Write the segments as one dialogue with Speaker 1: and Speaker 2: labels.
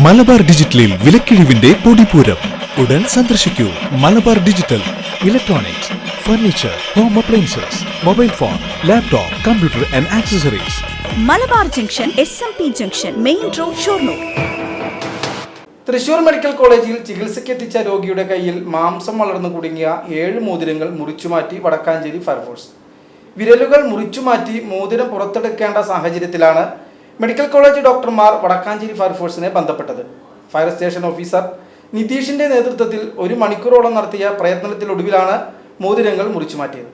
Speaker 1: മലബാർ ഡിജിറ്റലിൽ വിലക്കിഴിവിന്റെ പൊടിപൂരം. ഉടൻ സന്ദർശിക്കൂ Malabar digital. Electronics, furniture, home appliances, mobile phone, laptop, computer and accessories.
Speaker 2: Malabar junction, SMP junction, main road, Shoranur.
Speaker 3: Thrissur medical കോളേജിൽ ചികിത്സയ്ക്കെത്തിച്ച രോഗിയുടെ കയ്യിൽ മാംസം വളർന്നു കുടുങ്ങിയ 7 മോതിരങ്ങൾ മുറിച്ചുമാറ്റി വടക്കാഞ്ചേരി ഫയർഫോഴ്സ്. വിരലുകൾ മുറിച്ചുമാറ്റി മോതിരം പുറത്തെടുക്കേണ്ട സാഹചര്യത്തിലാണ് മെഡിക്കൽ കോളേജ് ഡോക്ടർമാർ വടക്കാഞ്ചേരി ഫയർഫോഴ്സിനെ ബന്ധപ്പെട്ടത്. ഫയർ സ്റ്റേഷൻ ഓഫീസർ നിതീഷിന്റെ നേതൃത്വത്തിൽ 1 മണിക്കൂറോളം നടത്തിയ പ്രയത്നത്തിനൊടുവിലാണ് മോതിരങ്ങൾ മുറിച്ചുമാറ്റിയത്.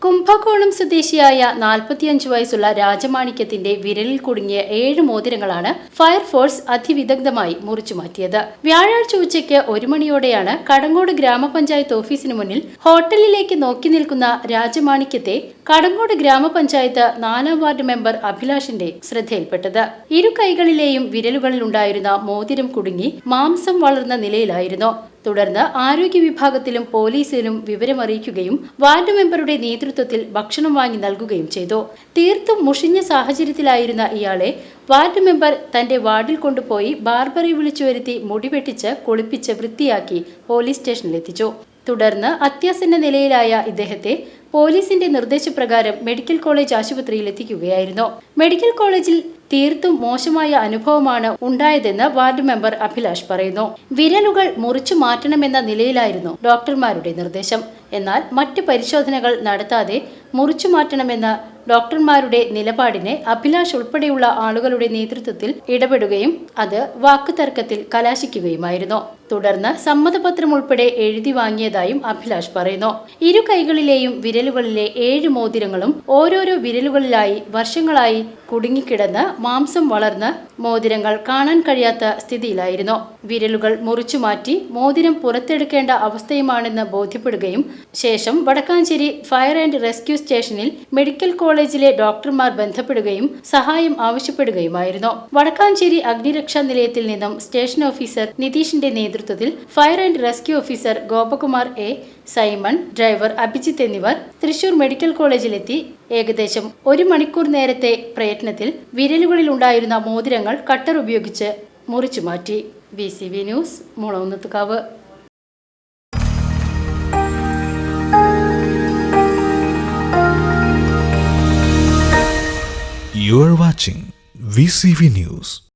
Speaker 4: കുംഭകോണം സ്വദേശിയായ 45 വയസ്സുള്ള രാജമാണിക്യത്തിന്റെ വിരലിൽ കുടുങ്ങിയ 7 മോതിരങ്ങളാണ് ഫയർഫോഴ്സ് അതിവിദഗ്ധമായി മുറിച്ചുമാറ്റിയത്. വ്യാഴാഴ്ച ഉച്ചയ്ക്ക് 1 മണിയോടെയാണ് കടങ്ങോട് ഗ്രാമപഞ്ചായത്ത് ഓഫീസിന് മുന്നിൽ ഹോട്ടലിലേക്ക് നോക്കി നിൽക്കുന്ന രാജമാണിക്യത്തെ കടങ്ങോട് ഗ്രാമപഞ്ചായത്ത് 4ാം വാർഡ് മെമ്പർ അഭിലാഷിന്റെ ശ്രദ്ധയിൽപ്പെട്ടത്. ഇരു കൈകളിലെയും വിരലുകളിൽ ഉണ്ടായിരുന്ന മോതിരം കുടുങ്ങി മാംസം വളർന്ന നിലയിലായിരുന്നു. തുടർന്ന് ആരോഗ്യ വിഭാഗത്തിലും പോലീസിലും വിവരമറിയിക്കുകയും വാർഡ് മെമ്പറുടെ നേതൃത്വത്തിൽ ഭക്ഷണം വാങ്ങി നൽകുകയും ചെയ്തു. തീർത്തും മുഷിഞ്ഞ സാഹചര്യത്തിലായിരുന്ന ഇയാളെ വാർഡ് മെമ്പർ തന്റെ വാർഡിൽ കൊണ്ടുപോയി ബാർബറെ വിളിച്ചു വരുത്തി മുടി വെട്ടിച്ച് കുളിപ്പിച്ച് വൃത്തിയാക്കി പോലീസ് സ്റ്റേഷനിലെത്തിച്ചു. തുടർന്ന് അത്യാസന്ന നിലയിലായ ഇദ്ദേഹത്തെ പോലീസിന്റെ നിർദ്ദേശപ്രകാരം മെഡിക്കൽ കോളേജ് ആശുപത്രിയിൽ എത്തിക്കുകയായിരുന്നു. മെഡിക്കൽ കോളേജിൽ തീർത്തും മോശമായ അനുഭവമാണ് ഉണ്ടായതെന്ന് വാർഡ് മെമ്പർ അഭിലാഷ് പറയുന്നു. വിരലുകൾ മുറിച്ചു മാറ്റണമെന്ന നിലയിലായിരുന്നു ഡോക്ടർമാരുടെ നിർദ്ദേശം. എന്നാൽ മറ്റ് പരിശോധനകൾ നടത്താതെ മുറിച്ചു മാറ്റണമെന്ന ഡോക്ടർമാരുടെ നിലപാടിനെ അഭിലാഷ് ഉൾപ്പെടെയുള്ള ആളുകളുടെ നേതൃത്വത്തിൽ ഇടപെടുകയും അത് വാക്കുതർക്കത്തിൽ കലാശിക്കുകയുമായിരുന്നു. തുടർന്ന് സമ്മതപത്രം ഉൾപ്പെടെ എഴുതി വാങ്ങിയതായും അഭിലാഷ് പറയുന്നു. ഇരു കൈകളിലെയും വിരലുകളിലെ 7 മോതിരങ്ങളും ഓരോരോ വിരലുകളിലായി വർഷങ്ങളായി കുടുങ്ങിക്കിടന്ന് മാംസം വളർന്ന് മോതിരങ്ങൾ കാണാൻ കഴിയാത്ത സ്ഥിതിയിലായിരുന്നു. വിരലുകൾ മുറിച്ചുമാറ്റി മോതിരം പുറത്തെടുക്കേണ്ട അവസ്ഥയുമാണെന്ന് ബോധ്യപ്പെടുകയും ശേഷം വടക്കാഞ്ചേരി ഫയർ ആൻഡ് റെസ്ക്യൂ സ്റ്റേഷനിൽ മെഡിക്കൽ കോളേജിലെ ഡോക്ടർമാർ ബന്ധപ്പെടുകയും സഹായം ആവശ്യപ്പെടുകയുമായിരുന്നു. വടക്കാഞ്ചേരി അഗ്നിരക്ഷാ നിലയത്തിൽ നിന്നും സ്റ്റേഷൻ ഓഫീസർ നിതീഷിന്റെ നേതൃത്വത്തിൽ fire and rescue officer Gopakumar A, Simon, driver Abhijith എന്നിവർ തൃശൂർ മെഡിക്കൽ കോളേജിലെത്തി. ഏകദേശം 1 മണിക്കൂർ നേരത്തെ പ്രയത്നത്തിൽ വിരലുകളിൽ ഉണ്ടായിരുന്ന മോതിരങ്ങൾ കട്ടർ ഉപയോഗിച്ച് മുറിച്ചു മാറ്റി. VCV news, Mulakunnathukavu.
Speaker 1: You are watching VCV News.